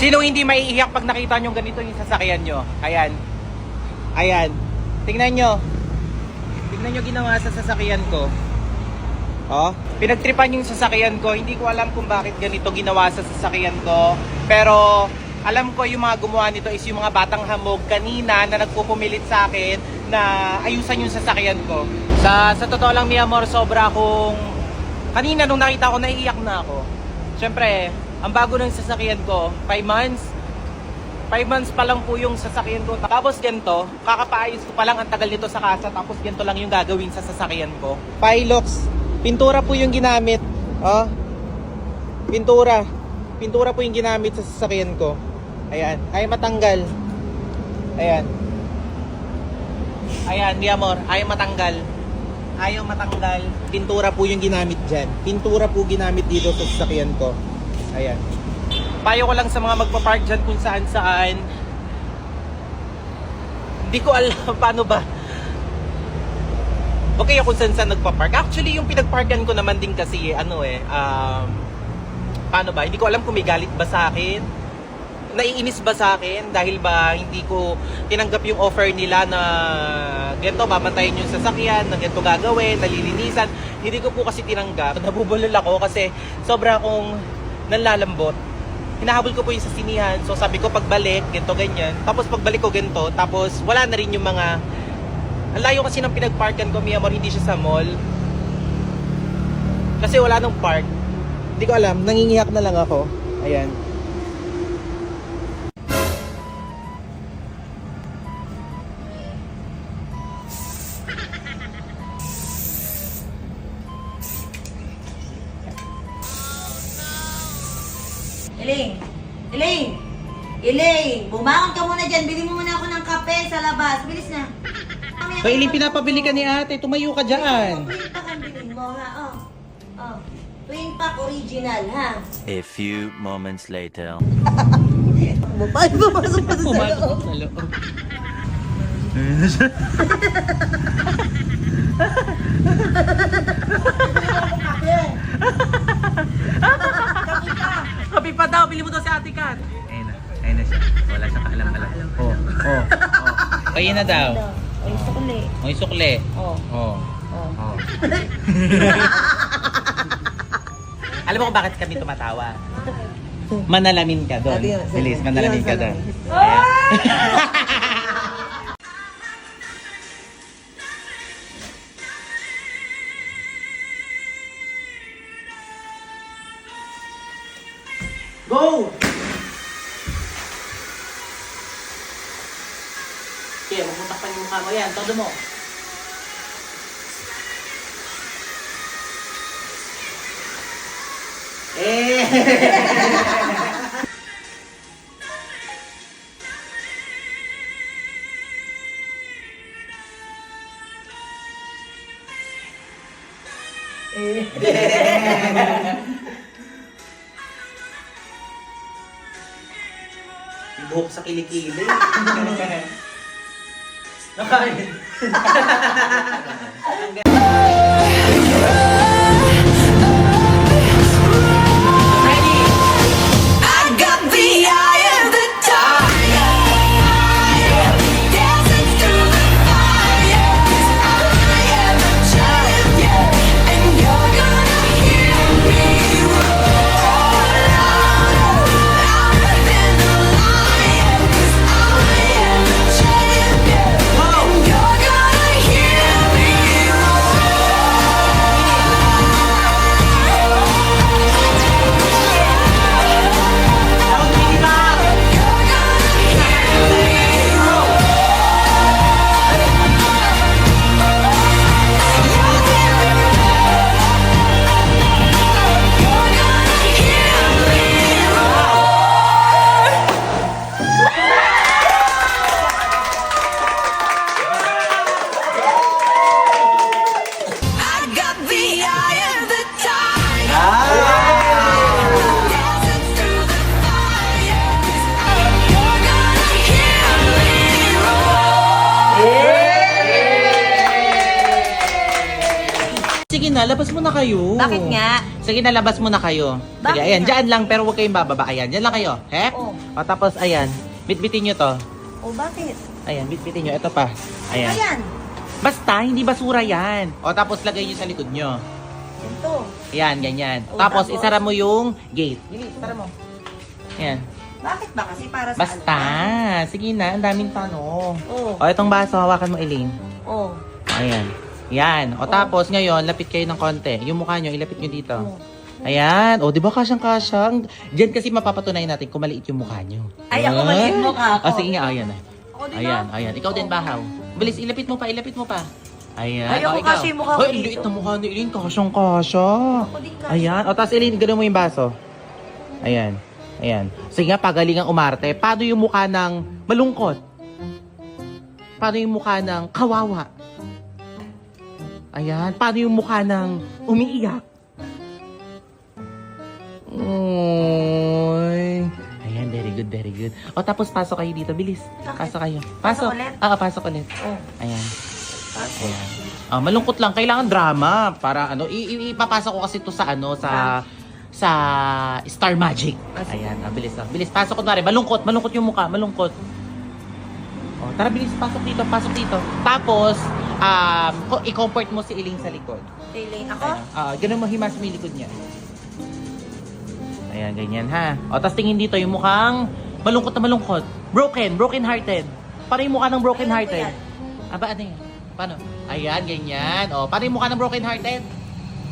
Sino hindi maiiyak pag nakita nyo ganito yung sasakyan nyo? Ayan. Ayan. Tingnan nyo. Tingnan nyo ginawa sa sasakyan ko. Oh, pinagtripan yung sasakyan ko. Hindi ko alam kung bakit ganito ginawa sa sasakyan ko. Pero alam ko yung mga gumawa nito is yung mga batang hamog kanina na nagpupumilit sa akin na ayusan yung sasakyan ko. Sa totoo lang, mi amor, sobra akong... Kanina nung nakita ko, naiiyak na ako. Siyempre, ang bago ng sasakyan ko, 5 months. 5 months pa lang po yung sasakyan ko. Tapos ganito, kakapaayos ko pa lang, ang tagal nito sa kasa. Tapos ganito lang yung gagawin sa sasakyan ko. Pilox, pintura po yung ginamit. Oh, pintura. Pintura po yung ginamit sa sasakyan ko. Ayan, ay matanggal. Ayan. Ayan, mi amor, ay matanggal. Ayaw matanggal. Pintura po yung ginamit dyan. Pintura po ginamit dito sa sasakyan ko. Ayan. Payo ko lang sa mga magpapark dyan kung saan saan. Hindi ko alam paano ba. Okay ako kung saan saan nagpapark. Actually, yung pinagparkan ko naman din kasi, paano ba? Hindi ko alam kung may galit ba sa akin. Naiinis ba sa akin dahil ba hindi ko tinanggap yung offer nila na ganito, babantayin yung sasakyan, na ganito gagawin, nalilinisan. Hindi ko po kasi tinanggap. Nabubulol ako kasi sobra akong nanlalambot. Hinahabol ko po yung sasinihan. So sabi ko pagbalik, ganito ganyan. Tapos pagbalik ko ganito, tapos wala na rin yung mga... Ang layo kasi ng pinagparkan ko, mi amor, hindi siya sa mall. Kasi wala nang park. Hindi ko alam, nangingiyak na lang ako. Ayan. Elaine! Elaine! Elaine! Bumangon ka muna dyan. Bili mo muna ako ng kape sa labas. Bilis na. Kailing pinapabili ka ni ate, tumayo ka dyan. Twin pack ang bilhin mo, ha? Oh. Oh. Twin pack original, ha? A few moments later. Paano papasok pa sa Pumasok sa loob. Kapi pa daw, bili mo daw si Ate Kat. Ayun na siya. Wala siyang kaalam-alam. Oh. Kayo na daw. Ay, sukli. May sukle. Oh. Oh. Oh. Alam mo kung bakit kami tumatawa? Manalamin ka doon. Bilis, manalamin ka doon. Go! Okay, magputak pa yung mukha mo yan. Todo mo. Buhok sa kilikili. Nakain. Sige na, labas mo na kayo. Bakit nga? Sige, nalabas mo na kayo. Sige, Bakit ayan, nga? dyan lang, pero huwag kayong bababa. Ayan, dyan lang kayo. Hep? Oh. O, tapos, ayan, bitbitin nyo to. O, bakit? Ayan, bitbitin nyo. Ito pa. Ayan. Ayan. Basta, hindi basura yan. O, tapos, lagay nyo sa likod nyo. Ito. Ayan, ganyan. O, Tapos, tapos? isara mo yung gate. Bilis, isara mo. Ayan. Bakit ba kasi para sa Basta. Sige na, ang daming tanong. Oh. O, itong baso, hawakan mo, Elaine. Oh. Ayan. Yan. O, tapos, ngayon, lapit kayo ng konti. Yung mukha nyo, ilapit nyo dito. Oh. Ayan. O, di ba kasyang-kasyang? Diyan kasi mapapatunayan natin kung maliit yung mukha nyo. Ay, ako maliit mukha ko. O, sige nga, ayan. Ako din Ayan, ba? ayan. Ikaw din, bahaw. Bilis, ilapit mo pa, ilapit mo pa. Ayan. Ay, ako O, ikaw. kasi yung mukha ko Hoy, dito. liit na mukha ni Elaine. Kasyang-kasya. Ako din ka. Ayan. O, tapos, Elaine, gano'n mo yung baso. Ayan. Ayan. Sige nga, pagalingang umarte. Paano yung mukha ng malungkot? Paano yung mukha ng kawawa? Ayan. Paano yung mukha ng umiiyak? Oy. Ayan, very good, very good. O, tapos pasok kayo dito. Bilis. Pasok kayo. Pasok ulit? Pasok ulit. Oh. Ayan. Tapos. Ayan. Malungkot lang. Kailangan drama. Para ano, ipapasok ko kasi to sa ano, sa Star Magic. Ayan, bilis lang. Bilis, pasok ko na rin. Malungkot yung mukha. Malungkot. O, tara, bilis. Pasok dito, pasok dito. Tapos, i-comfort mo si Elaine sa likod. Elaine, ako? Ayan. Ganun mo himas mo yung likod niya. Ayan, ganyan ha. O, tapos tingin dito yung mukhang malungkot na malungkot. Broken hearted. Para yung mukha ng broken hearted. Aba, ano yan? Paano? Ayan, ganyan. O, para yung mukha ng broken hearted.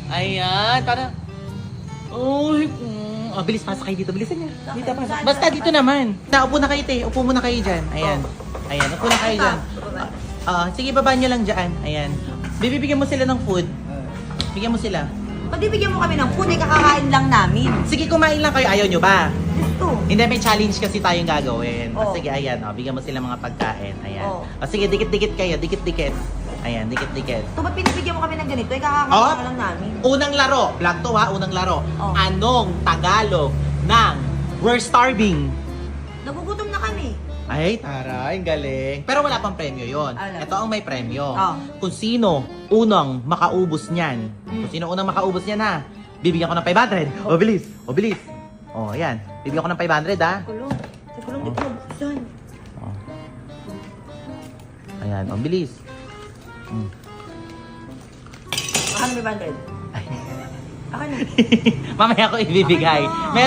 Ayan, para. Uy, bilis, pasok kayo dito. Bilisan niya. Dito, pasok. Basta dito naman. Upo na kayo, te. Upo muna kayo dyan. Ayan. Ayan, upo na kayo dyan. Sige, baba nyo lang dyan. Ayan. Bibigyan mo sila ng food. Bigyan mo sila. Pati bigyan mo kami ng food, eh, kakakain lang namin. Sige, kumain lang kayo. Ayaw nyo ba? Gusto. Hindi, may challenge kasi tayong gagawin. Oh. Sige, ayan. Bigyan mo sila mga pagkain. Ayan. Oh. Sige, dikit-dikit kayo. Dikit-dikit. Ayan, dikit-dikit. Ito ba't pinibigyan mo kami ng ganito? Eh, kakakain Oh. lang namin. Unang laro. Vlog to ha, unang laro. Oh. Anong Tagalog ng we're starving? Nagugutom na kami. Ay, taray, galing. Pero wala pang premyo yon. Alam. Ito ang may premyo. Oh. Kung sino unang makaubos niyan. Kung sino unang makaubos niyan ha, bibigyan ko ng 500. O, bilis. O, bilis. O, ayan. Bibigyan ko ng 500 ha. Kulong. Sa kulong, di ko mabuksan. O. Ayan, o, bilis. Akala may 100. Ako na. Mamaya ko ibibigay. Okay na.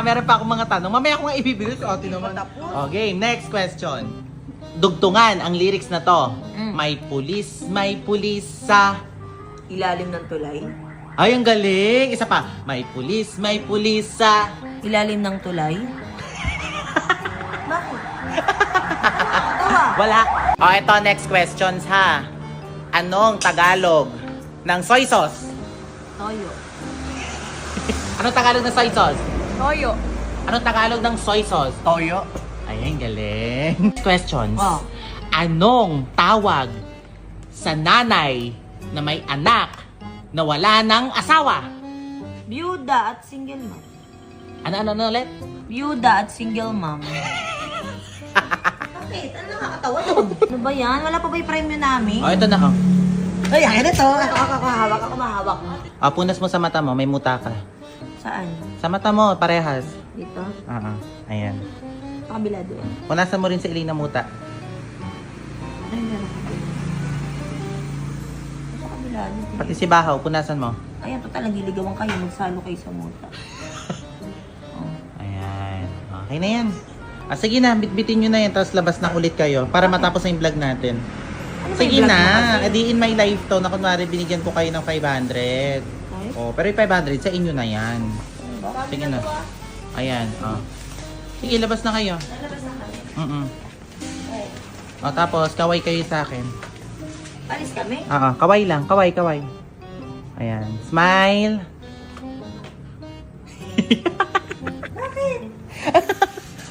Meron pa akong mga tanong. Mamaya ko nga ibibigay sa atin naman. Tapos. Okay, next question. Dugtungan ang lyrics na to. May pulis sa... Ilalim ng tulay. Ay, ang galing. Isa pa. May pulis sa... Ilalim ng tulay. Bakit? Tawa. Wala. O, ito next questions ha. Anong Tagalog ng soy sauce? Toyo. Anong Tagalog ng soy sauce? Toyo. Anong Tagalog ng soy sauce? Toyo. Ay, ang galing. Questions. Oh. Anong tawag sa nanay na may anak na wala ng asawa? Byuda at single mom. Ano ulit? Byuda at single mom. Bakit? Ano nakakatawa doon? Ano ba yan? Wala pa ba yung premyo namin? O, ito na oh. Ay, ayan ito. Ako mahawak. Ako mahawak. Punas mo sa mata mo, may muta ka. Saan? Sa mata mo, parehas. Dito? Ayan. Sa kabila doon. Punasan mo rin si Elena muta. Ay, meron ka doon. Sa kabila doon. Pati si Bahaw, punasan mo. Ayan, total, nagiligawan kayo. Magsalo kayo sa muta. Ayan. Okay na yan. Sige na, bitbitin nyo na yan, tapos labas na ulit kayo para matapos na yung vlog natin. Ano ba Sige yung vlog na, mo kasi? edi in my life to, na kunwari binigyan ko kayo ng 500. Ay? Oh, pero yung 500 sa inyo na yan. Sige na. Ayan, Sige, labas na kayo. Lalabas na kami. Tapos, kaway kayo sa akin. Alis kami? Kaway lang, kaway. Ayan, smile. Bakit?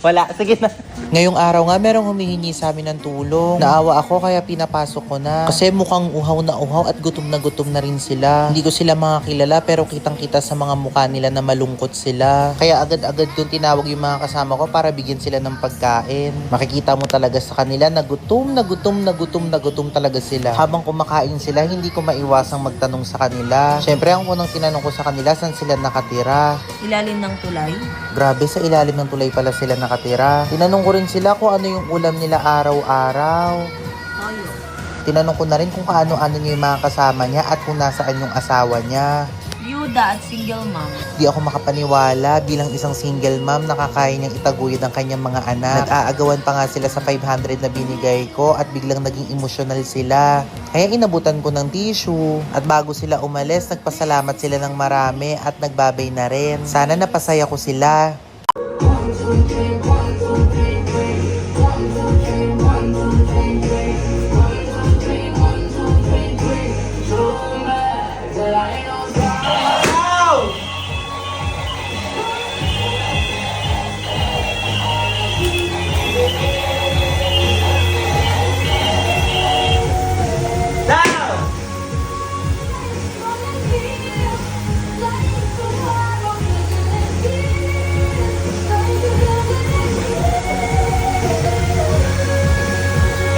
Wala, sige na. Ngayong araw nga, merong humihingi sa amin ng tulong. Naawa ako kaya pinapasok ko na. Kasi mukhang uhaw at gutom na rin sila. Hindi ko sila mga kilala pero kitang-kita sa mga mukha nila na malungkot sila. Kaya agad-agad kong tinawag yung mga kasama ko para bigyan sila ng pagkain. Makikita mo talaga sa kanila na gutom talaga sila. Habang kumakain sila, hindi ko maiwasang magtanong sa kanila. Syempre, ang unang tinanong ko sa kanila, saan sila nakatira? Ilalim ng tulay. Grabe, sa ilalim ng tulay pala sila nakatira. Tinanong ko rin sila kung ano yung ulam nila araw-araw. Tayo. Tinanong ko na rin kung kaano-ano niya yung mga kasama niya at kung nasaan yung asawa niya. Byuda at single mom. Di ako makapaniwala bilang isang single mom nakakaya niyang itaguyod ang kanyang mga anak. Nag-aagawan pa nga sila sa 500 na binigay ko at biglang naging emosyonal sila. Kaya inabutan ko ng tissue. At bago sila umalis, nagpasalamat sila ng marami at nagbabay na rin. Sana napasaya ko sila.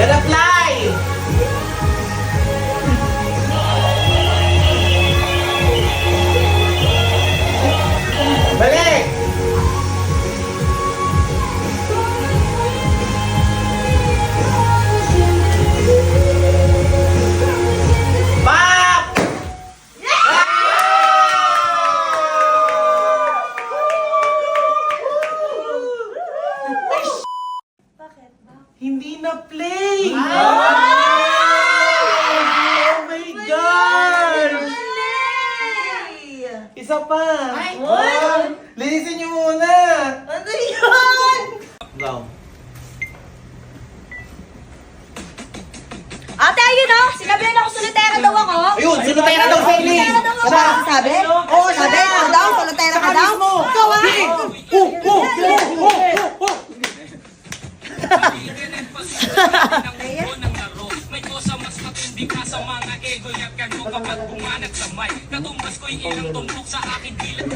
Gonna fly! Balik! Back! Hindi na play! Oh my God! Isa pa! Linisin niyo muna! Ano yun? Go. Ate, ayun o! Sinabi na ako, solitera daw ako. Ayun! Sinutera daw sa ili! Solitera daw ako. Sabi? Oo, sabi. Ikaw daw, solitera ka daw. Ikaw ah! May kosa mas matindi ka sa mga ego at kanyo kapag bumanat sa mic. Katumbas ko yung ilang tumbok sa akin bilang